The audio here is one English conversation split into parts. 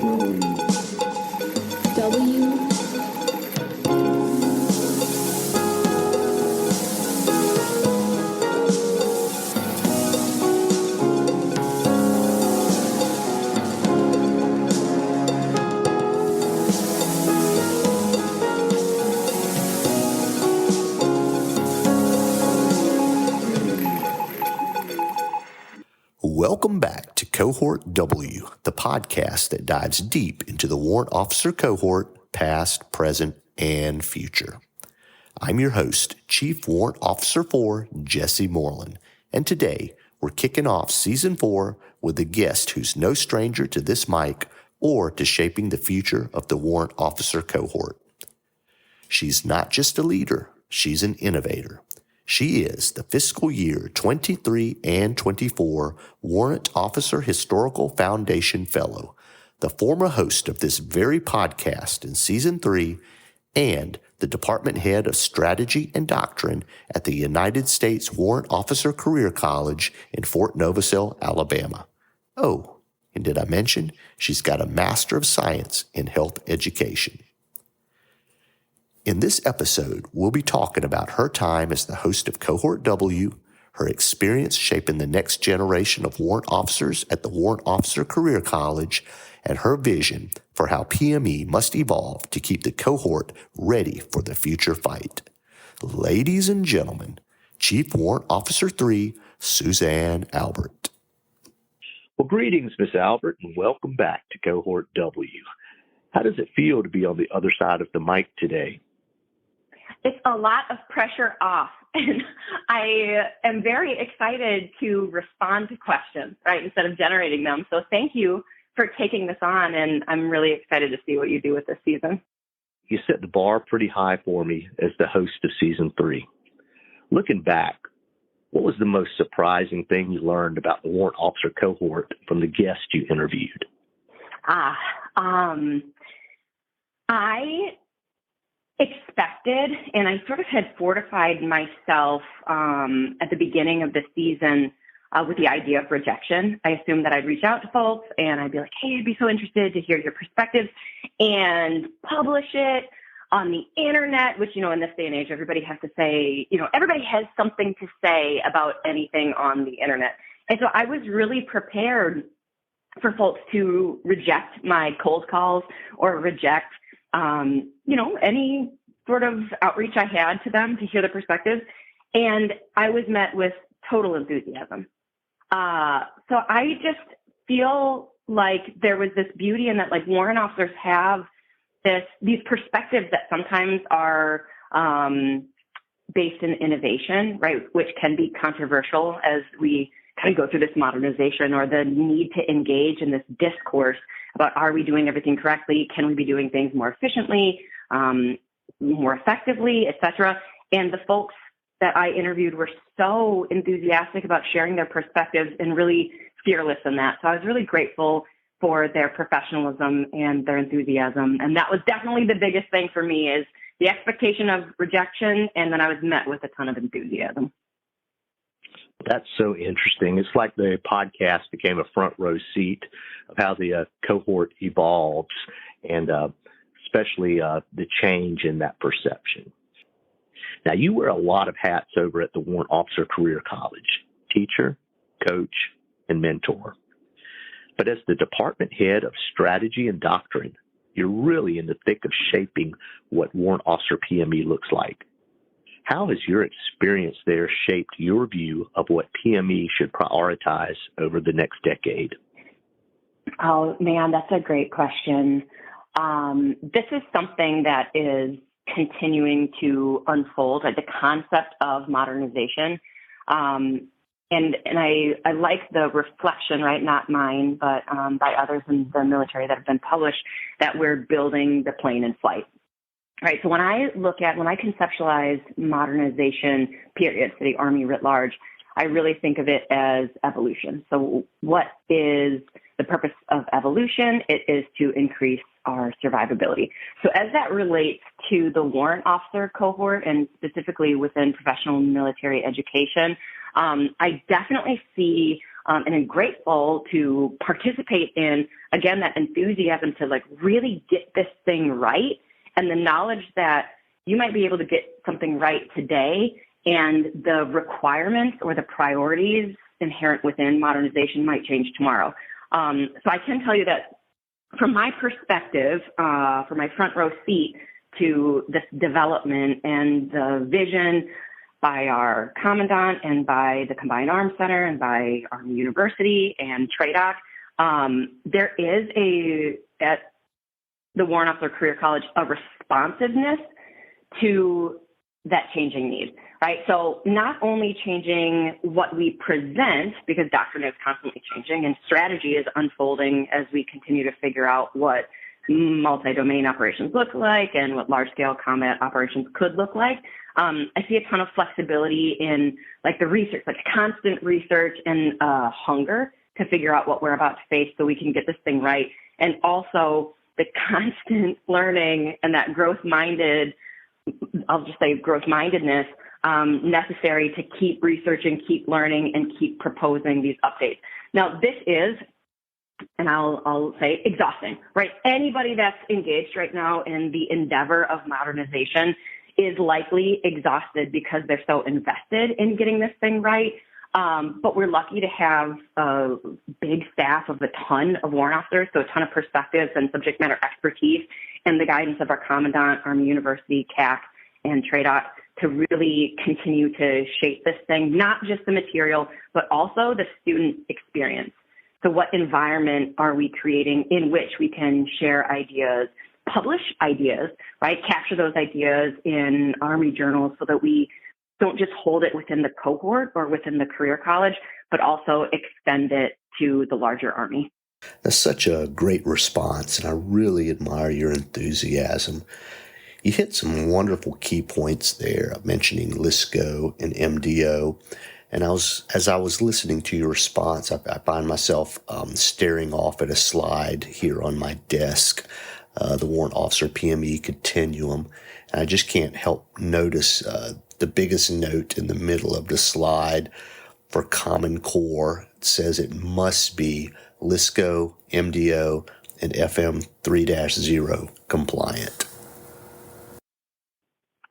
W. Welcome back to Cohort W, the podcast that dives deep into the Warrant Officer Cohort, past, present, and future. I'm your host, Chief Warrant Officer 4 Jessie Morlan, and today we're kicking off Season 4 with a guest who's no stranger to this mic or to shaping the future of the Warrant Officer Cohort. She's not just a leader, she's an innovator. She is the fiscal year 23 and 24 Warrant Officer Historical Foundation Fellow, the former host of this very podcast in Season 3, and the Department Head of Strategy and Doctrine at the United States Warrant Officer Career College in Fort Novosel, Alabama. Oh, and did I mention she's got a Master of Science in Health Education? In this episode, we'll be talking about her time as the host of Cohort W, her experience shaping the next generation of warrant officers at the Warrant Officer Career College, and her vision for how PME must evolve to keep the cohort ready for the future fight. Ladies and gentlemen, Chief Warrant Officer 3, Suzanne Albert. Well, greetings, Miss Albert, and welcome back to Cohort W. How does it feel to be on the other side of the mic today? It's a lot of pressure off, and I am very excited to respond to questions, right, instead of generating them. So thank you for taking this on, and I'm really excited to see what you do with this season. You set the bar pretty high for me as the host of Season 3. Looking back, what was the most surprising thing you learned about the Warrant Officer Cohort from the guests you interviewed? I expected, and I sort of had fortified myself at the beginning of the season with the idea of rejection. I assumed that I'd reach out to folks and I'd be like, hey, I'd be so interested to hear your perspectives, and publish it on the internet, which, in this day and age, everybody has to say, everybody has something to say about anything on the internet. And so I was really prepared for folks to reject my cold calls or reject any sort of outreach I had to them to hear the perspectives. And I was met with total enthusiasm. So I just feel like there was this beauty in that, like, warrant officers have these perspectives that sometimes are based in innovation, right, which can be controversial as we kind of go through this modernization, or the need to engage in this discourse about, are we doing everything correctly? Can we be doing things more efficiently, more effectively, et cetera? And the folks that I interviewed were so enthusiastic about sharing their perspectives and really fearless in that. So I was really grateful for their professionalism and their enthusiasm. And that was definitely the biggest thing for me, is the expectation of rejection, and then I was met with a ton of enthusiasm. That's so interesting. It's like the podcast became a front row seat of how the cohort evolves, and especially the change in that perception. Now, you wear a lot of hats over at the Warrant Officer Career College: teacher, coach, and mentor. But as the department head of strategy and doctrine, you're really in the thick of shaping what Warrant Officer PME looks like. How has your experience there shaped your view of what PME should prioritize over the next decade? Oh, man, that's a great question. This is something that is continuing to unfold, like the concept of modernization. And I like the reflection, right, not mine, but by others in the military that have been published, that we're building the plane in flight. Right. So when I conceptualize modernization, period, for the Army writ large, I really think of it as evolution. So what is the purpose of evolution? It is to increase our survivability. So as that relates to the warrant officer cohort, and specifically within professional military education, I definitely see and I'm grateful to participate in, again, that enthusiasm to like really get this thing right, and the knowledge that you might be able to get something right today, and the requirements or the priorities inherent within modernization might change tomorrow. So I can tell you that from my perspective, from my front row seat to this development and the vision by our commandant and by the Combined Arms Center and by Army University and TRADOC, there is at the Warrant Officer Career College, a responsiveness to that changing need, right? So not only changing what we present, because doctrine is constantly changing and strategy is unfolding as we continue to figure out what multi-domain operations look like and what large-scale combat operations could look like. I see a ton of flexibility in like the research, like constant research and hunger to figure out what we're about to face so we can get this thing right. And also the constant learning and that growth-mindedness necessary to keep researching, keep learning, and keep proposing these updates. Now, this is, and I'll say, exhausting, right? Anybody that's engaged right now in the endeavor of modernization is likely exhausted because they're so invested in getting this thing right. But we're lucky to have a big staff of a ton of warrant officers, so a ton of perspectives and subject matter expertise, and the guidance of our Commandant, Army University, CAC, and TRADOC to really continue to shape this thing, not just the material, but also the student experience. So what environment are we creating in which we can share ideas, publish ideas, right? Capture those ideas in Army journals so that we don't just hold it within the cohort or within the career college, but also extend it to the larger Army. That's such a great response, and I really admire your enthusiasm. You hit some wonderful key points there, mentioning LISCO and MDO. And as I was listening to your response, I find myself staring off at a slide here on my desk, the Warrant Officer PME Continuum. And I just can't help notice the biggest note in the middle of the slide for Common Core. It says it must be LISCO, MDO, and FM 3-0 compliant.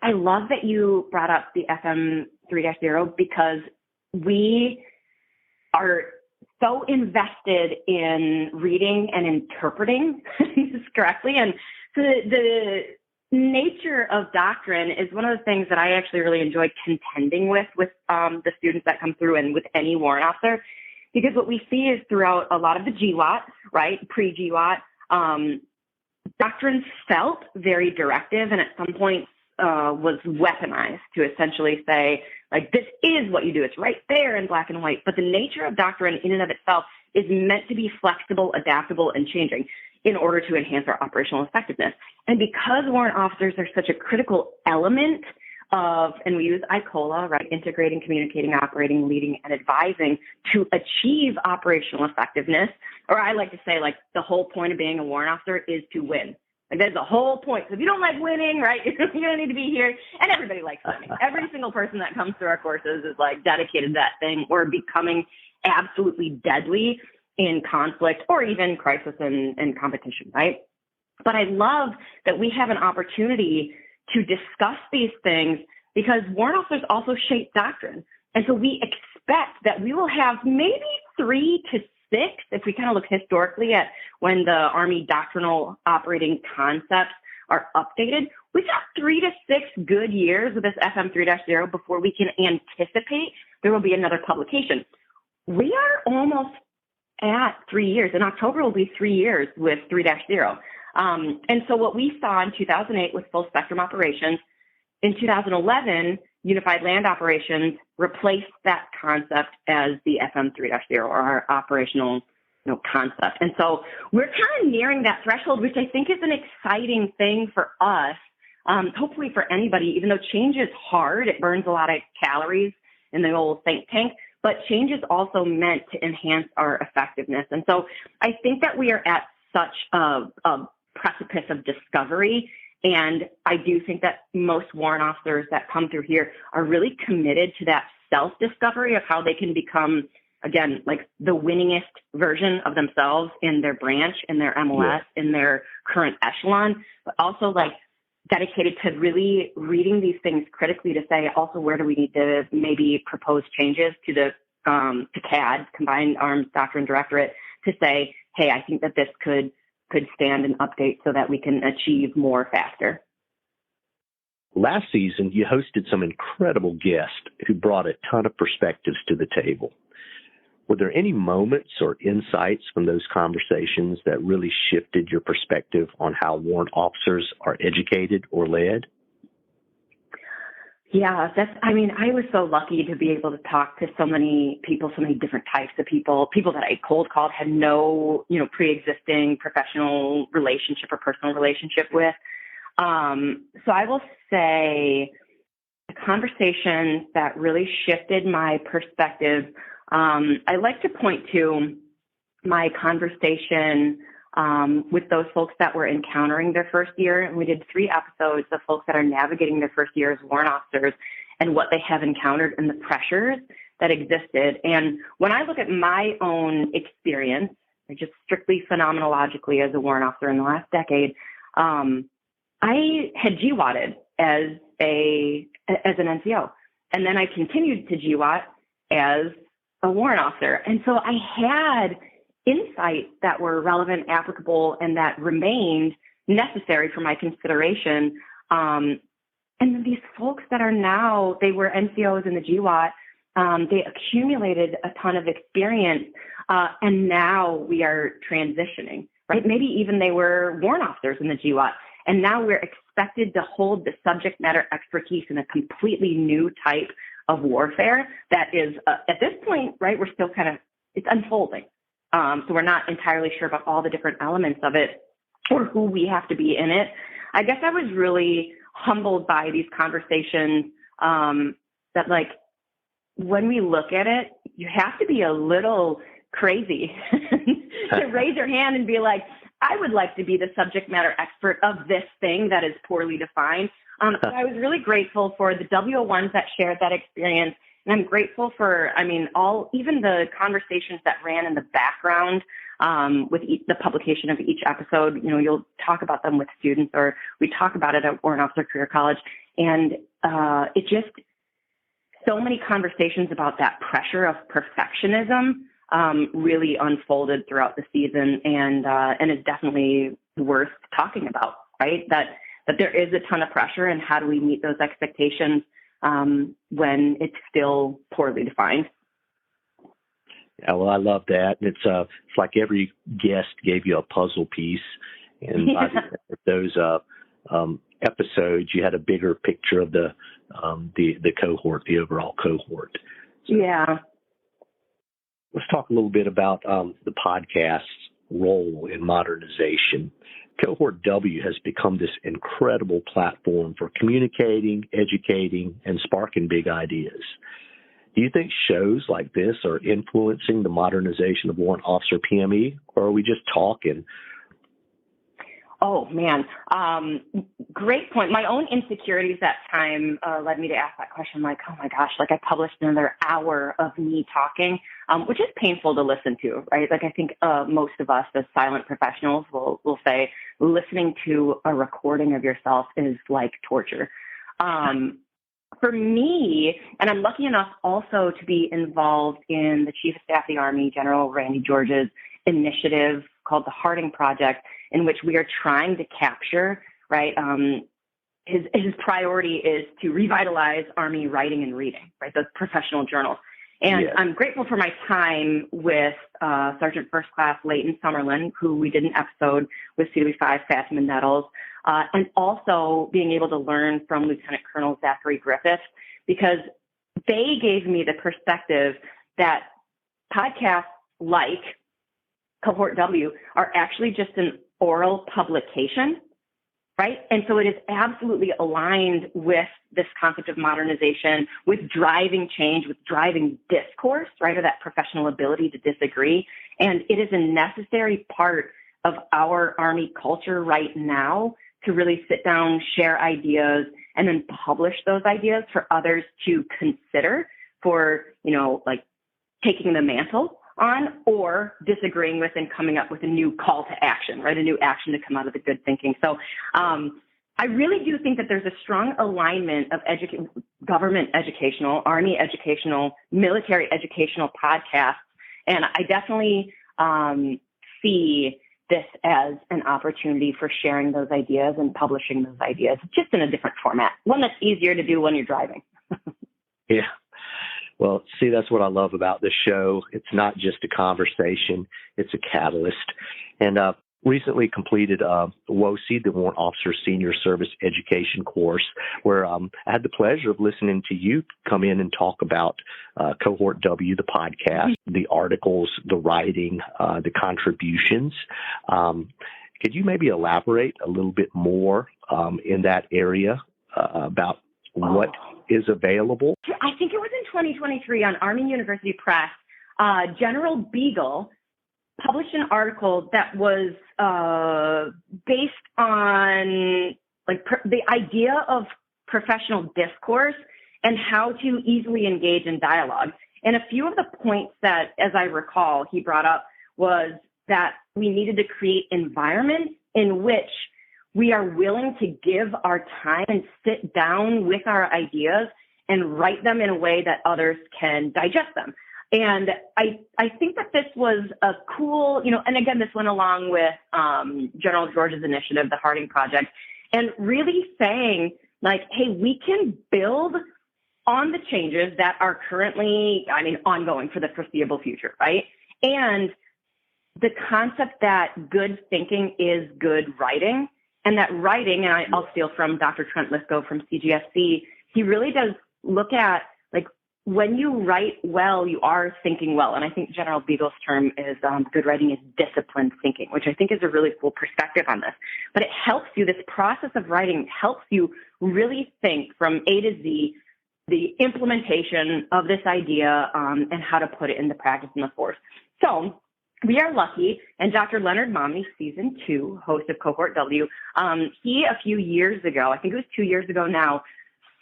I love that you brought up the FM 3-0 because we are so invested in reading and interpreting this correctly. And so the nature of doctrine is one of the things that I actually really enjoy contending with the students that come through and with any warrant officer, because what we see is throughout a lot of the GWAT, right, pre-GWAT, doctrine felt very directive and at some point was weaponized to essentially say, like, this is what you do. It's right there in black and white. But the nature of doctrine in and of itself is meant to be flexible, adaptable, and changing in order to enhance our operational effectiveness. And because warrant officers are such a critical element of, and we use ICOLA, right, integrating, communicating, operating, leading, and advising to achieve operational effectiveness, or I like to say, like, the whole point of being a warrant officer is to win. Like, that's the whole point. So if you don't like winning, right, you're going to need to be here. And everybody likes winning. Every single person that comes through our courses is like dedicated to that thing or becoming absolutely deadly in conflict or even crisis and competition, right? But I love that we have an opportunity to discuss these things because warrant officers also shape doctrine. And so we expect that we will have maybe 3 to 6, if we kind of look historically at when the Army doctrinal operating concepts are updated, we've got 3 to 6 good years with this FM 3-0 before we can anticipate there will be another publication. We are almost at 3 years. In October will be 3 years with 3-0. And so what we saw in 2008 with full spectrum operations, in 2011, Unified Land Operations replaced that concept as the FM 3-0 or our operational concept. And so we're kind of nearing that threshold, which I think is an exciting thing for us, hopefully for anybody, even though change is hard. It burns a lot of calories in the old think tank, but change is also meant to enhance our effectiveness. And so I think that we are at such a precipice of discovery. And I do think that most warrant officers that come through here are really committed to that self-discovery of how they can become again, like the winningest version of themselves in their branch, in their MLS, in their current echelon, but also like dedicated to really reading these things critically to say also where do we need to maybe propose changes to the to CAD, Combined Arms Doctrine Directorate, to say, hey, I think that this could stand an update so that we can achieve more faster. Last season, you hosted some incredible guests who brought a ton of perspectives to the table. Were there any moments or insights from those conversations that really shifted your perspective on how warrant officers are educated or led? Yeah, I was so lucky to be able to talk to so many people, so many different types of people that I cold called, had no, pre-existing professional relationship or personal relationship with. So I will say the conversations that really shifted my perspective, I like to point to my conversation with those folks that were encountering their first year. And we did 3 episodes of folks that are navigating their first year as warrant officers and what they have encountered and the pressures that existed. And when I look at my own experience, just strictly phenomenologically as a warrant officer in the last decade, I had GWATed as an NCO. And then I continued to GWAT as a warrant officer. And so I had insights that were relevant, applicable, and that remained necessary for my consideration. And then these folks that are now, they were NCOs in the GWAT, they accumulated a ton of experience, and now we are transitioning, right? Maybe even they were warrant officers in the GWAT, and now we're expected to hold the subject matter expertise in a completely new type of warfare that is, at this point, right, we're still it's unfolding. So we're not entirely sure about all the different elements of it or who we have to be in it. I guess I was really humbled by these conversations that, like, when we look at it, you have to be a little crazy to raise your hand and be like, I would like to be the subject matter expert of this thing that is poorly defined. So I was really grateful for the W01s that shared that experience. And I'm grateful for, even the conversations that ran in the background with the publication of each episode. You'll talk about them with students, or we talk about it at Warrant Officer Career College. And it just, so many conversations about that pressure of perfectionism really unfolded throughout the season, and is definitely worth talking about, right? That there is a ton of pressure, and how do we meet those expectations when it's still poorly defined. Yeah, well, I love that. It's like every guest gave you a puzzle piece, and by the end of those episodes, you had a bigger picture of the cohort, the overall cohort. So, yeah. Let's talk a little bit about the podcast's role in modernization. Cohort W has become this incredible platform for communicating, educating, and sparking big ideas. Do you think shows like this are influencing the modernization of Warrant Officer PME, or are we just talking? Oh, man. Great point. My own insecurities that time led me to ask that question, like, oh my gosh, like I published another hour of me talking, which is painful to listen to, right? Like I think most of us as silent professionals will say listening to a recording of yourself is like torture. For me, and I'm lucky enough also to be involved in the Chief of Staff of the Army, General Randy George's initiative called the Harding Project, in which we are trying to capture, right? His priority is to revitalize Army writing and reading, right? Those professional journals. And yes. I'm grateful for my time with Sergeant First Class Leighton Summerlin, who we did an episode with CW5 Fatima Nettles, and also being able to learn from Lieutenant Colonel Zachary Griffiths, because they gave me the perspective that podcasts like Cohort W are actually just an oral publication, right? And so it is absolutely aligned with this concept of modernization, with driving change, with driving discourse, right? Or that professional ability to disagree. And it is a necessary part of our Army culture right now to really sit down, share ideas, and then publish those ideas for others to consider for, like taking the mantle disagreeing with and coming up with a new call to action, right? A new action to come out of the good thinking. So I really do think that there's a strong alignment of government educational, Army educational, military educational podcasts. And I definitely see this as an opportunity for sharing those ideas and publishing those ideas, just in a different format, one that's easier to do when you're driving. Yeah. Well, see, that's what I love about this show. It's not just a conversation, it's a catalyst. And recently completed WOSE, the Warrant Officer Senior Service Education course, where I had the pleasure of listening to you come in and talk about Cohort W, the podcast, the articles, the writing, the contributions. Could you maybe elaborate a little bit more in that area about what is available? I think it was in 2023 on Army University Press. General Beagle published an article that was based on the idea of professional discourse and how to easily engage in dialogue. And a few of the points that, as I recall, he brought up was that we needed to create environments in which we are willing to give our time and sit down with our ideas and write them in a way that others can digest them. And I think that this was a cool, and again, this went along with General George's initiative, the Harding Project, and really saying hey, we can build on the changes that are currently, ongoing for the foreseeable future, right? And the concept that good thinking is good writing, and that writing, and I'll steal from Dr. Trent Lisco from CGSC, he really does look at when you write well, you are thinking well. And I think General Beagle's term is good writing is disciplined thinking, which I think is a really cool perspective on this. But it helps you, this process of writing helps you really think from A to Z, the implementation of this idea and how to put it into practice in the force. So we are lucky, and Dr. Leonard Momney, season 2, host of Cohort W, he a few years ago, I think it was 2 years ago now,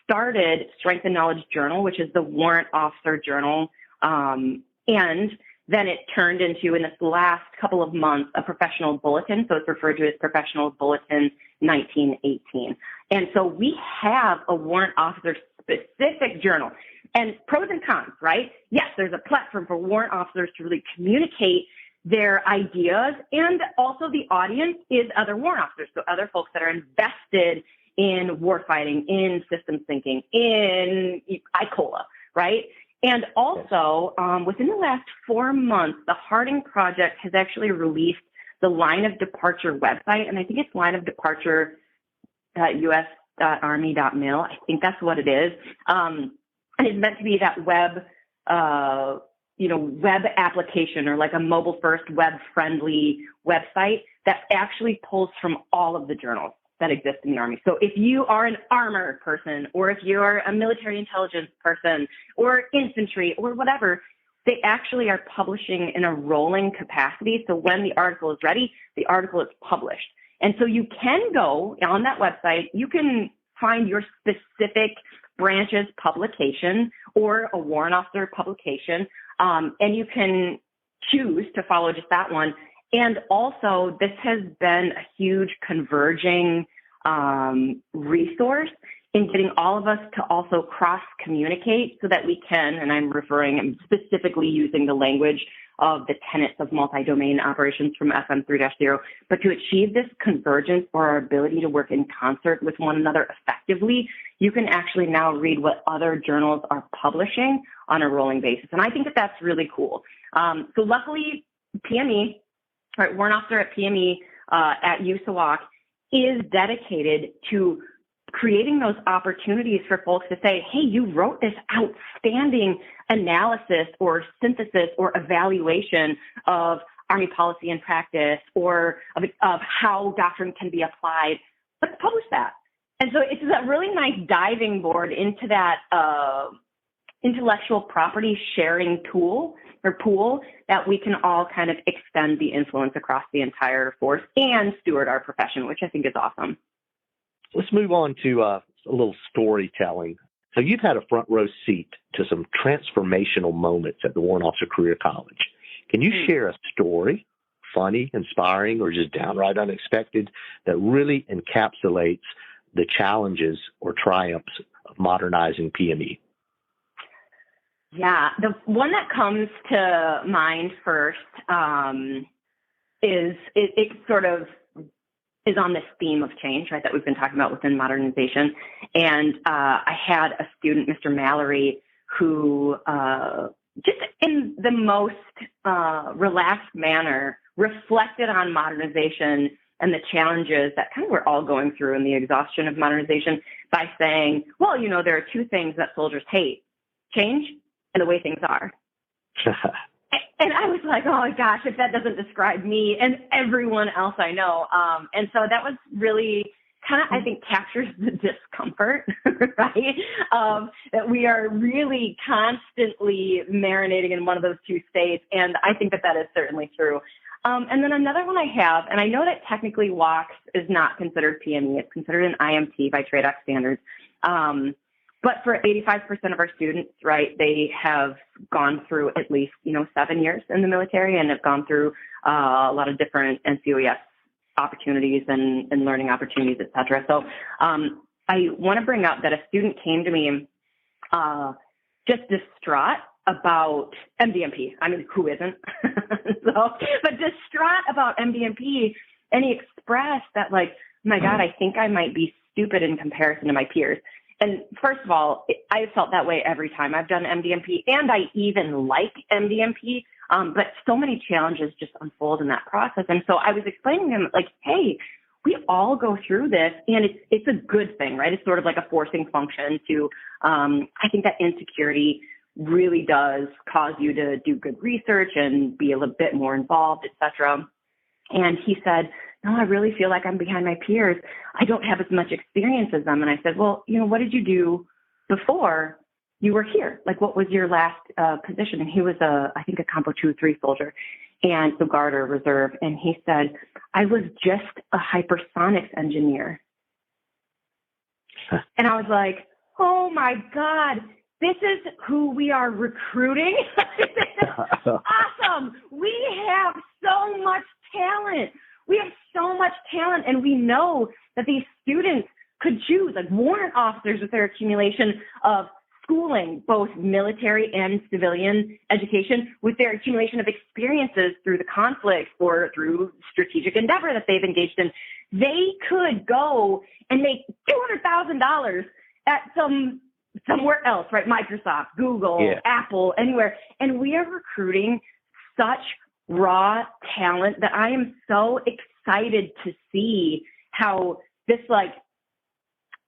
started Strength and Knowledge Journal, which is the Warrant Officer Journal. And then it turned into, in this last couple of months, a professional bulletin. So it's referred to as Professional Bulletin 1918. And so we have a warrant officer specific journal. And pros and cons, right? Yes, there's a platform for warrant officers to really communicate their ideas. And also the audience is other warrant officers. So other folks that are invested in warfighting, in systems thinking, in ICOLA, right? And also, within the last 4 months, the Harding Project has actually released the Line of Departure website, and I think it's lineofdeparture.us.army.mil. I think that's what it is. And it's meant to be that web, web application, or like a mobile-first, web-friendly website that actually pulls from all of the journals that exist in the Army. So if you are an armor person, or if you're a military intelligence person, or infantry, or whatever, they actually are publishing in a rolling capacity. So when the article is ready, the article is published. And so you can go on that website, you can find your specific branch's publication or a warrant officer publication, and you can choose to follow just that one. And also, this has been a huge converging resource in getting all of us to also cross-communicate so that we can, and I'm specifically using the language of the tenets of multi-domain operations from FM 3-0, but to achieve this convergence or our ability to work in concert with one another effectively, you can actually now read what other journals are publishing on a rolling basis. And I think that that's really cool. So luckily, PME, right, Warrant Officer at PME at USAWOC is dedicated to creating those opportunities for folks to say, hey, you wrote this outstanding analysis or synthesis or evaluation of Army policy and practice, or of how doctrine can be applied. Let's publish that. And so it's a really nice diving board into that intellectual property sharing tool or pool that we can all kind of extend the influence across the entire force and steward our profession, which I think is awesome. Let's move on to a little storytelling. So you've had a front row seat to some transformational moments at the Warrant Officer Career College. Can you share a story, funny, inspiring, or just downright unexpected, that really encapsulates the challenges or triumphs of modernizing PME? Yeah, the one that comes to mind first is it sort of is on this theme of change, right, that we've been talking about within modernization. And I had a student, Mr. Mallory, who just in the most relaxed manner reflected on modernization and the challenges that kind of we're all going through in the exhaustion of modernization by saying, well, you know, there are two things that soldiers hate: change and the way things are. And I was like, oh my gosh, if that doesn't describe me and everyone else I know. And so that was really kind of, I think, captures the discomfort, right? That we are really constantly marinating in one of those two states. And I think that that is certainly true. And then another one I have, and I know that technically WOX is not considered PME. It's considered an IMT by Trade Act standards. But for 85% of our students, right, they have gone through at least, 7 years in the military and have gone through a lot of different NCOES opportunities and learning opportunities, et cetera. So I want to bring up that a student came to me just distraught about MDMP. I mean, who isn't? But distraught about MDMP. And he expressed that, like, my God, I think I might be stupid in comparison to my peers. And first of all, I felt that way every time I've done MDMP, and I even like MDMP, but so many challenges just unfold in that process. And so I was explaining to him, like, hey, we all go through this, and it's a good thing, right? It's sort of like a forcing function to, I think that insecurity really does cause you to do good research and be a little bit more involved, et cetera. And he said, no, I really feel like I'm behind my peers. I don't have as much experience as them. And I said, well, what did you do before you were here? Like, what was your last position? And he was I think a Compo 2-3 soldier, and so Guard or Reserve. And he said, I was just a hypersonics engineer. And I was like, oh my God, this is who we are recruiting. Awesome. We have so much talent. We have so much talent, and we know that these students could choose, like warrant officers with their accumulation of schooling, both military and civilian education, with their accumulation of experiences through the conflict or through strategic endeavor that they've engaged in. They could go and make $200,000 at somewhere else, right? Microsoft, Google, Apple, anywhere. And we are recruiting such raw talent that I am so excited to see how this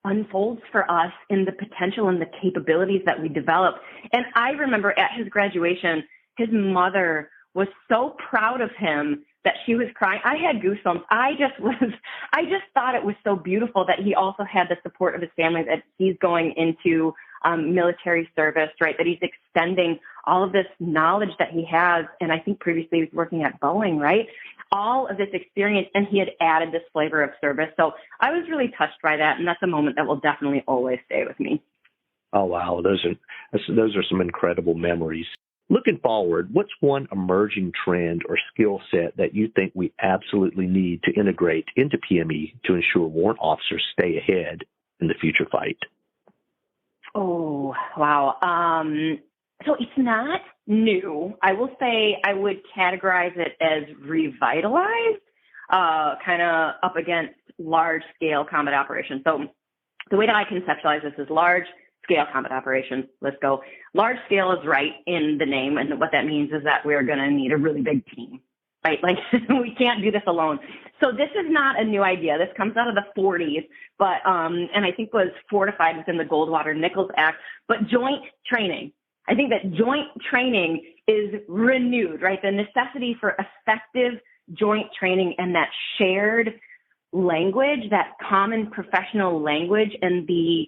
unfolds for us in the potential and the capabilities that we develop. And I remember at his graduation, his mother was so proud of him that she was crying. I had goosebumps. I just thought it was so beautiful that he also had the support of his family, that he's going into military service, right? That he's extending all of this knowledge that he has. And I think previously he was working at Boeing, right? All of this experience, and he had added this flavor of service. So I was really touched by that. And that's a moment that will definitely always stay with me. Oh, wow. Those are some incredible memories. Looking forward, what's one emerging trend or skill set that you think we absolutely need to integrate into PME to ensure warrant officers stay ahead in the future fight? Oh, wow. So it's not new. I will say I would categorize it as revitalized, kind of up against large-scale combat operations. So the way that I conceptualize this is large-scale combat operations. Let's go. Large scale is right in the name, and what that means is that we're going to need a really big team, right? Like, we can't do this alone. So this is not a new idea. This comes out of the 40s, but and I think was fortified within the Goldwater-Nichols Act. But joint training, I think that joint training is renewed, right? The necessity for effective joint training and that shared language, that common professional language, and the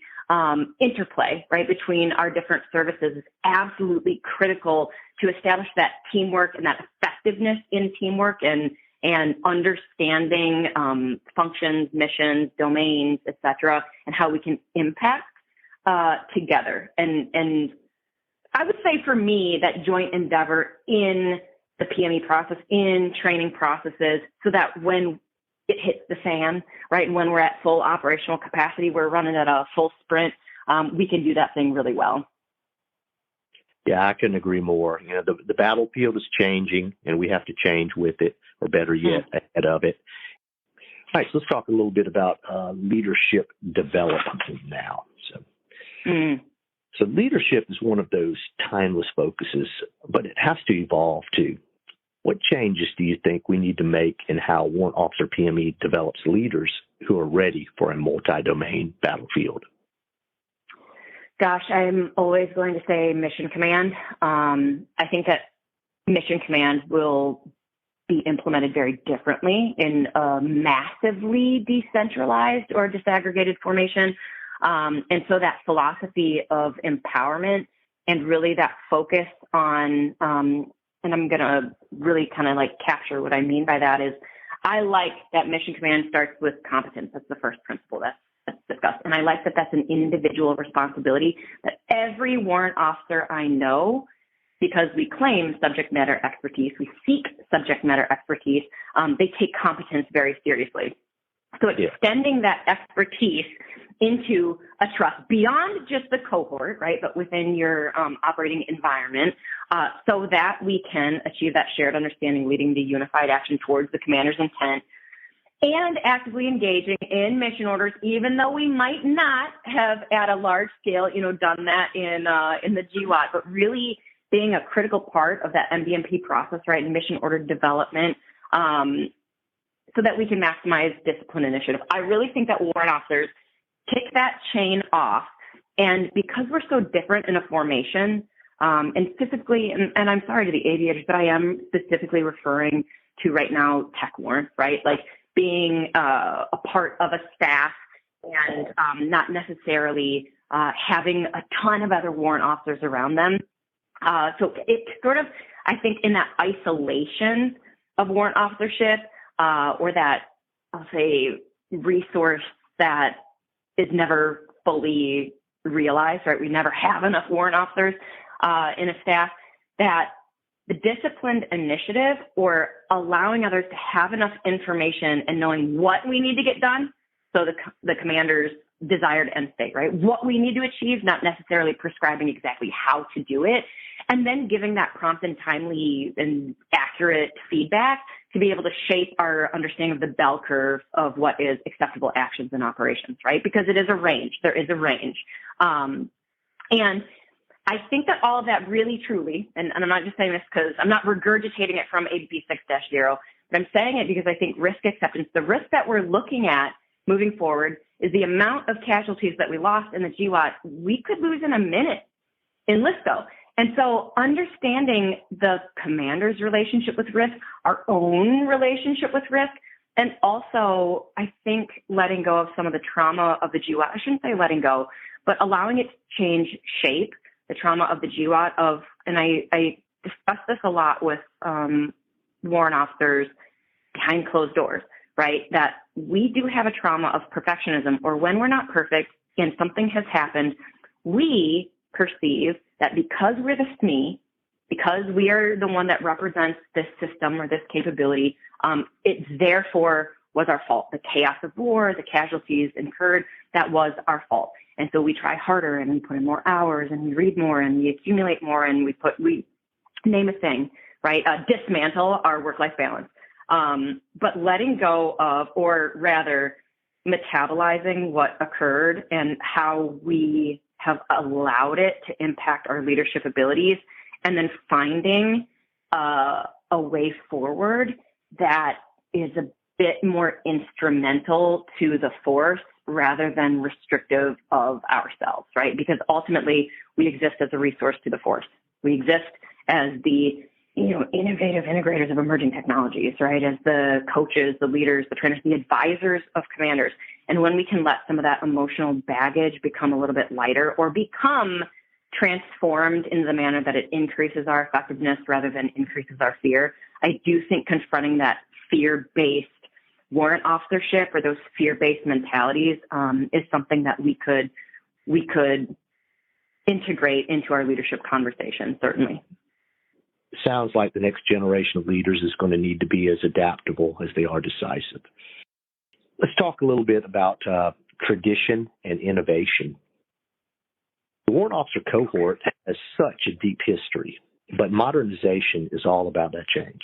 interplay, right, between our different services is absolutely critical to establish that teamwork and that effectiveness in teamwork and understanding functions, missions, domains, et cetera, and how we can impact together. And I would say for me that joint endeavor in the PME process in training processes so that when it hits the fan, right, and when we're at full operational capacity, we're running at a full sprint, we can do that thing really well. Yeah, I couldn't agree more. You know, the battlefield is changing, and we have to change with it, or better yet, ahead of it. All right, so let's talk a little bit about leadership development now. So leadership is one of those timeless focuses, but it has to evolve too. What changes do you think we need to make in how Warrant Officer PME develops leaders who are ready for a multi-domain battlefield? Gosh, I'm always going to say mission command. I think that mission command will be implemented very differently in a massively decentralized or disaggregated formation. And so that philosophy of empowerment and really that focus on, and I'm going to really kind of like capture what I mean by that is I like that mission command starts with competence. That's the first principle that's discussed. And I like that that's an individual responsibility that every warrant officer I know, because we claim subject matter expertise, we seek subject matter expertise, they take competence very seriously. So extending that expertise into a trust beyond just the cohort, right, but within your operating environment, so that we can achieve that shared understanding leading to unified action towards the commander's intent, and actively engaging in mission orders, even though we might not have at a large scale, done that in the GWOT, but really being a critical part of that MDMP process, right, in mission order development, so that we can maximize discipline initiative. I really think that warrant officers kick that chain off, and because we're so different in a formation, and specifically, and I'm sorry to the aviators, but I am specifically referring to right now tech warrants, right, like being a part of a staff and not necessarily having a ton of other warrant officers around them. So it's sort of, I think, in that isolation of warrant officership, or that, I'll say, resource that is never fully realized, right? We never have enough warrant officers in a staff, that the disciplined initiative or allowing others to have enough information and knowing what we need to get done, so the commander's desired end state, right? What we need to achieve, not necessarily prescribing exactly how to do it, and then giving that prompt and timely and accurate feedback to be able to shape our understanding of the bell curve of what is acceptable actions and operations, right? Because it is a range. There is a range. And I think that all of that really truly, and I'm not just saying this because I'm not regurgitating it from ADP 6-0, but I'm saying it because I think risk acceptance, the risk that we're looking at moving forward is the amount of casualties that we lost in the GWOT we could lose in a minute in LISCO. And so understanding the commander's relationship with risk, our own relationship with risk, and also I think letting go of some of the trauma of the GWOT, I shouldn't say letting go, but allowing it to change shape, the trauma of the GWOT of, and I discuss this a lot with warrant officers behind closed doors, right? That we do have a trauma of perfectionism, or when we're not perfect and something has happened, we perceive that because we're the SME, because we are the one that represents this system or this capability, it therefore was our fault. The chaos of war, the casualties incurred, that was our fault. And so we try harder and we put in more hours and we read more and we accumulate more and we name a thing, right? Dismantle our work-life balance. But letting go of, or rather metabolizing what occurred and how we have allowed it to impact our leadership abilities, and then finding a way forward that is a bit more instrumental to the force rather than restrictive of ourselves, right? Because ultimately we exist as a resource to the force. We exist as the innovative integrators of emerging technologies, right? As the coaches, the leaders, the trainers, the advisors of commanders. And when we can let some of that emotional baggage become a little bit lighter or become transformed in the manner that it increases our effectiveness rather than increases our fear, I do think confronting that fear-based warrant officership or those fear-based mentalities is something that we could integrate into our leadership conversation, certainly. sounds like the next generation of leaders is going to need to be as adaptable as they are decisive. Let's talk a little bit about tradition and innovation. The Warrant Officer Cohort has such a deep history, but modernization is all about that change.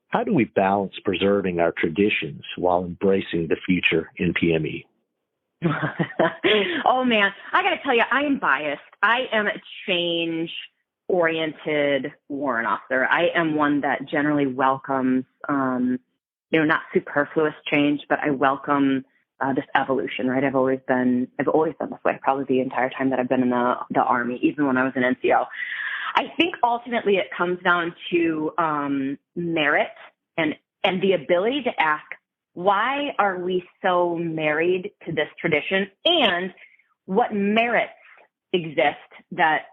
How do we balance preserving our traditions while embracing the future in PME? Oh, man, I got to tell you, I am biased. I am a change-oriented warrant officer. I am one that generally welcomes, not superfluous change, but I welcome this evolution, right? I've always been this way, probably the entire time that I've been in the Army, even when I was an NCO. I think ultimately it comes down to merit and the ability to ask, why are we so married to this tradition, and what merits exist that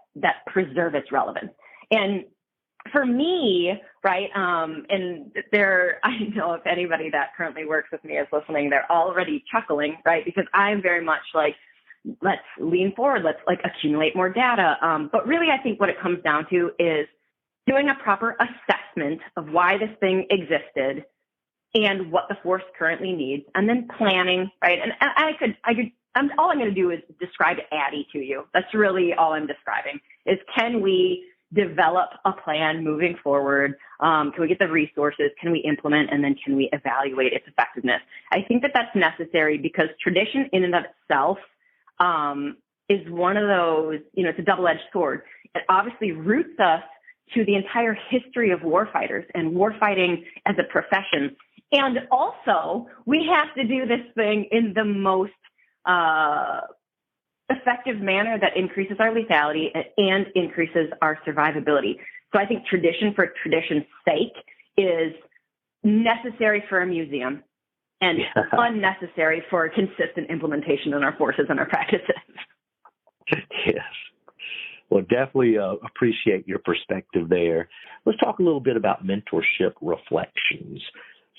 preserve its relevance? And for me, right, and I know if anybody that currently works with me is listening, they're already chuckling, right? Because I'm very much like, let's lean forward, let's accumulate more data. But really, I think what it comes down to is doing a proper assessment of why this thing existed and what the force currently needs, and then planning, right? And all I'm going to do is describe ADDIE to you. That's really all I'm describing is, can we develop a plan moving forward? Can we get the resources? Can we implement? And then can we evaluate its effectiveness? I think that that's necessary because tradition in and of itself is one of those, it's a double-edged sword. It obviously roots us to the entire history of warfighters and warfighting as a profession. And also, we have to do this thing in the most effective manner that increases our lethality and increases our survivability. So I think tradition for tradition's sake is necessary for a museum and unnecessary for consistent implementation in our forces and our practices. Yes. Well, definitely appreciate your perspective there. Let's talk a little bit about mentorship reflections.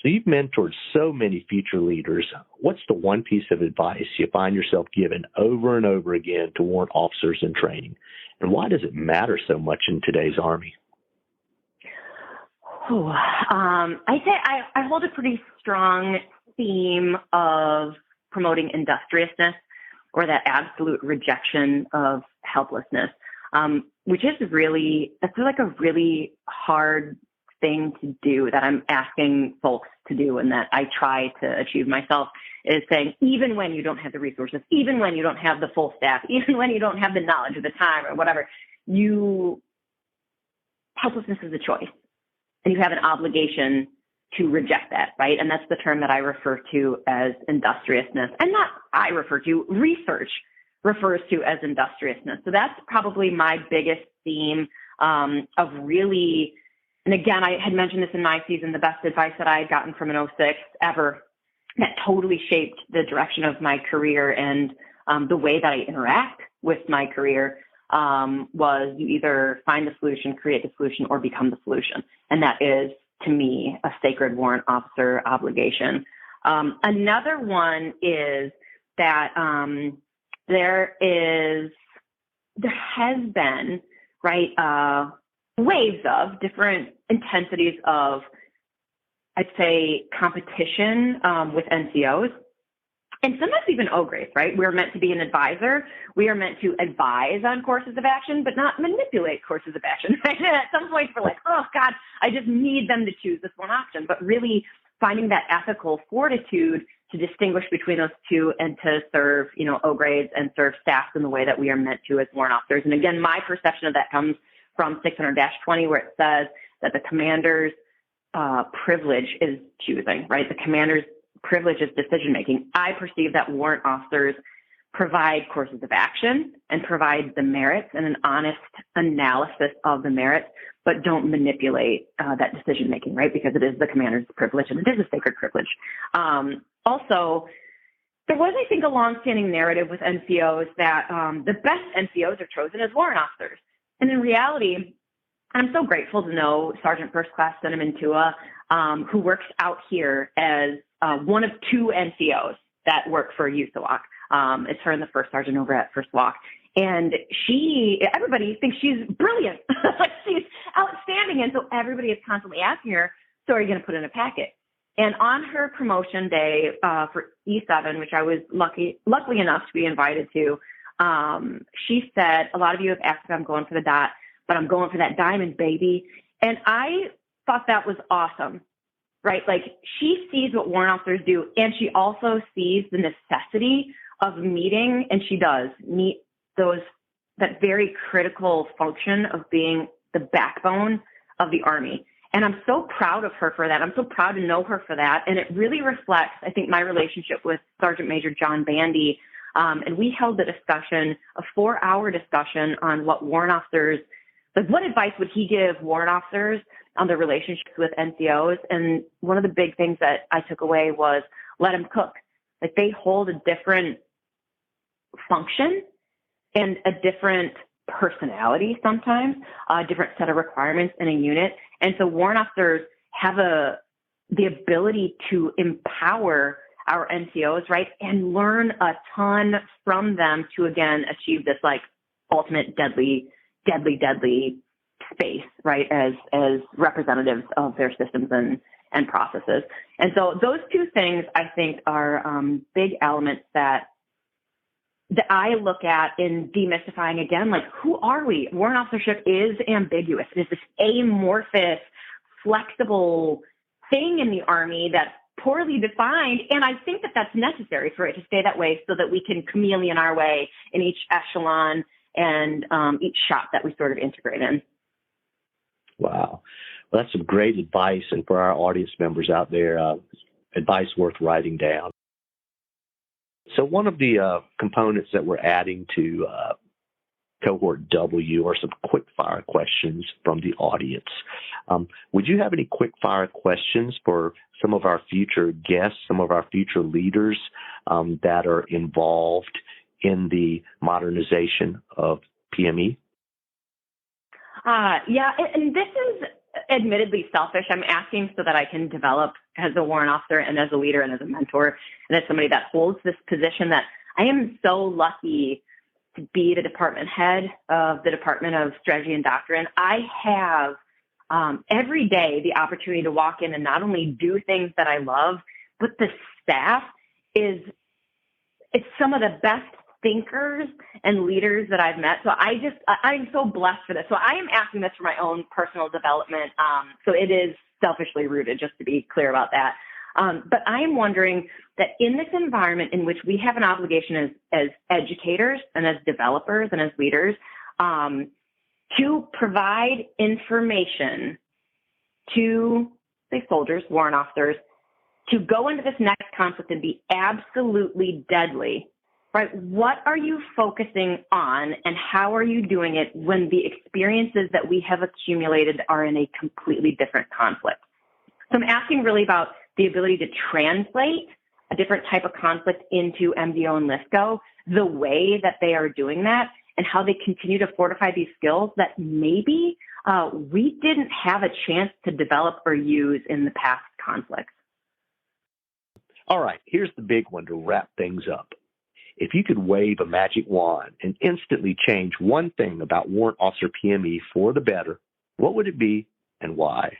So you've mentored so many future leaders. What's the one piece of advice you find yourself giving over and over again to warrant officers in training? And why does it matter so much in today's Army? I say I hold a pretty strong theme of promoting industriousness, or that absolute rejection of helplessness, which is that's really a really hard thing to do that I'm asking folks to do, and that I try to achieve myself, is saying, even when you don't have the resources, even when you don't have the full staff, even when you don't have the knowledge or the time or whatever, helplessness is a choice, and you have an obligation to reject that, right? And that's the term that I refer to as industriousness, and not I refer to, research refers to as industriousness. So that's probably my biggest theme of really. And again, I had mentioned this in my season, the best advice that I had gotten from an 06 ever that totally shaped the direction of my career and the way that I interact with my career was, you either find the solution, create the solution, or become the solution. And that is, to me, a sacred warrant officer obligation. Another one is that there has been, right, waves of different intensities of, I'd say, competition with NCOs, and sometimes even O grades, right? We're meant to be an advisor. We are meant to advise on courses of action, but not manipulate courses of action, right? And at some point we're like, oh God, I just need them to choose this one option. But really finding that ethical fortitude to distinguish between those two and to serve, O grades and serve staff in the way that we are meant to as warrant officers. And again, my perception of that comes from 600-20, where it says that the commander's privilege is choosing, right? The commander's privilege is decision-making. I perceive that warrant officers provide courses of action and provide the merits and an honest analysis of the merits, but don't manipulate that decision-making, right? Because it is the commander's privilege, and it is a sacred privilege. Also, there was, I think, a long-standing narrative with NCOs that the best NCOs are chosen as warrant officers. And in reality, I'm so grateful to know Sergeant First Class Cinnamon Tua, who works out here as one of two NCOs that work for USAWAC. It's her and the first sergeant over at First Walk. And everybody thinks she's brilliant. Like she's doing. And so everybody is constantly asking her, so are you going to put in a packet? And on her promotion day for E7, which I was luckily enough to be invited to, she said, a lot of you have asked if I'm going for the dot, but I'm going for that diamond, baby. And I thought that was awesome, right? Like, she sees what warrant officers do, and she also sees the necessity of meeting, and she does meet that very critical function of being the backbone of the Army. And I'm so proud of her for that. I'm so proud to know her for that. And it really reflects, I think, my relationship with Sergeant Major John Bandy. And we held a discussion, a 4-hour discussion on what warrant officers, like, what advice would he give warrant officers on their relationships with NCOs? And one of the big things that I took away was let them cook. Like, they hold a different function and a different personality sometimes, a different set of requirements in a unit. And so warrant officers have the ability to empower our NCOs, right, and learn a ton from them to, again, achieve this, like, ultimate deadly space, right, as representatives of their systems and processes. And so those two things, I think, are big elements that I look at in demystifying, again, like, who are we? Warrant officership is ambiguous. It is this amorphous, flexible thing in the Army that's poorly defined. And I think that that's necessary for it to stay that way so that we can chameleon our way in each echelon and each shop that we sort of integrate in. Wow. Well, that's some great advice. And for our audience members out there, advice worth writing down. So one of the components that we're adding to Cohort W are some quick-fire questions from the audience. Would you have any quick-fire questions for some of our future guests, some of our future leaders that are involved in the modernization of PME? Yeah, and this is admittedly selfish. I'm asking so that I can develop as a warrant officer and as a leader and as a mentor and as somebody that holds this position that I am so lucky to be the department head of the Department of Strategy and Doctrine. I have every day the opportunity to walk in and not only do things that I love, but the staff it's some of the best thinkers and leaders that I've met. So I'm so blessed for this. So I am asking this for my own personal development. So it is selfishly rooted, just to be clear about that. But I am wondering that in this environment in which we have an obligation as educators and as developers and as leaders to provide information to, say, soldiers, warrant officers, to go into this next conflict and be absolutely deadly, right? What are you focusing on and how are you doing it when the experiences that we have accumulated are in a completely different conflict? So I'm asking really about the ability to translate a different type of conflict into MDO and LISCO, the way that they are doing that, and how they continue to fortify these skills that maybe we didn't have a chance to develop or use in the past conflicts. All right, here's the big one to wrap things up. If you could wave a magic wand and instantly change one thing about Warrant Officer PME for the better, what would it be and why?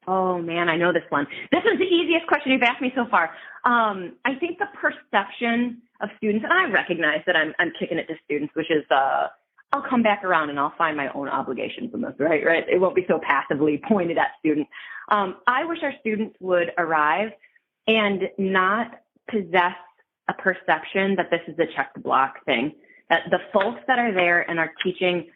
Oh, man, I know this one. This is the easiest question you've asked me so far. I think the perception of students, and I recognize that I'm kicking it to students, which is I'll come back around and I'll find my own obligations in this, right? It won't be so passively pointed at students. I wish our students would arrive and not possess a perception that this is a check the block thing, that the folks that are there and are teaching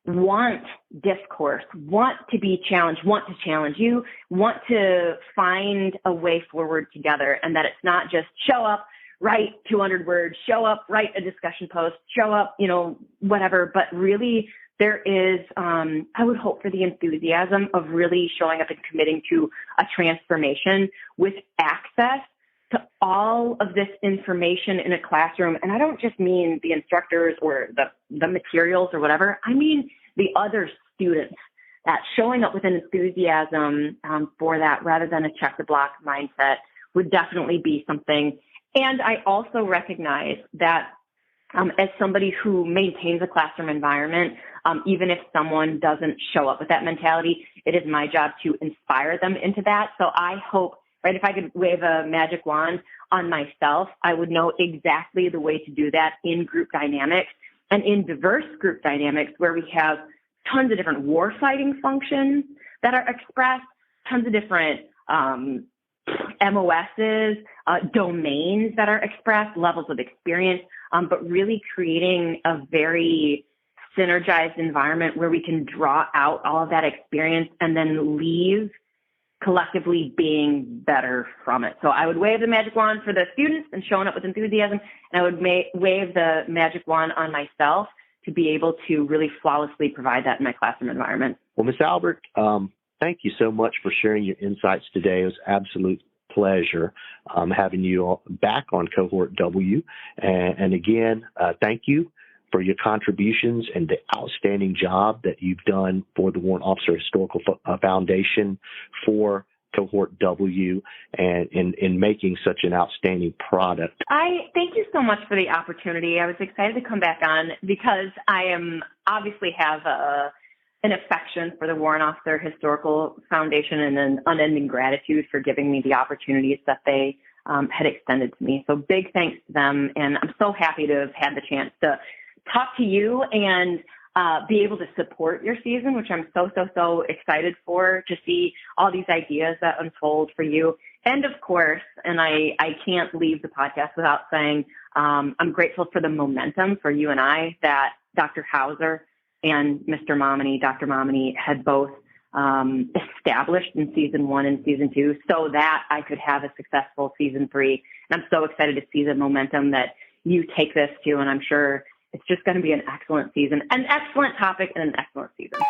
want discourse, want to be challenged, want to challenge you, want to find a way forward together, and that it's not just show up, write 200 words, show up, write a discussion post, show up, whatever, but really there is, I would hope for the enthusiasm of really showing up and committing to a transformation with access to all of this information in a classroom. And I don't just mean the instructors or the materials or whatever. I mean the other students, that showing up with an enthusiasm for that rather than a check the block mindset would definitely be something. And I also recognize that as somebody who maintains a classroom environment, even if someone doesn't show up with that mentality, it is my job to inspire them into that. So I hope, right, if I could wave a magic wand on myself, I would know exactly the way to do that in group dynamics and in diverse group dynamics where we have tons of different war fighting functions that are expressed, tons of different MOSs, domains that are expressed, levels of experience, but really creating a very synergized environment where we can draw out all of that experience and then leave collectively being better from it. So I would wave the magic wand for the students and showing up with enthusiasm, and I would wave the magic wand on myself to be able to really flawlessly provide that in my classroom environment. Well, Ms. Albert, thank you so much for sharing your insights today. It was an absolute pleasure having you all back on Cohort W. And again, thank you for your contributions and the outstanding job that you've done for the Warrant Officer Historical Foundation, for Cohort W, and in making such an outstanding product. I thank you so much for the opportunity. I was excited to come back on because I obviously have an affection for the Warrant Officer Historical Foundation and an unending gratitude for giving me the opportunities that they had extended to me. So big thanks to them. And I'm so happy to have had the chance to talk to you and be able to support your season, which I'm so excited for, to see all these ideas that unfold for you. And of course, and I can't leave the podcast without saying I'm grateful for the momentum for you and I that Dr. Hauser and Mr. Momini, Dr. Momini, had both established in season 1 and season 2 so that I could have a successful season 3. And I'm so excited to see the momentum that you take this to, and I'm sure it's just going to be an excellent season, an excellent topic, and an excellent season.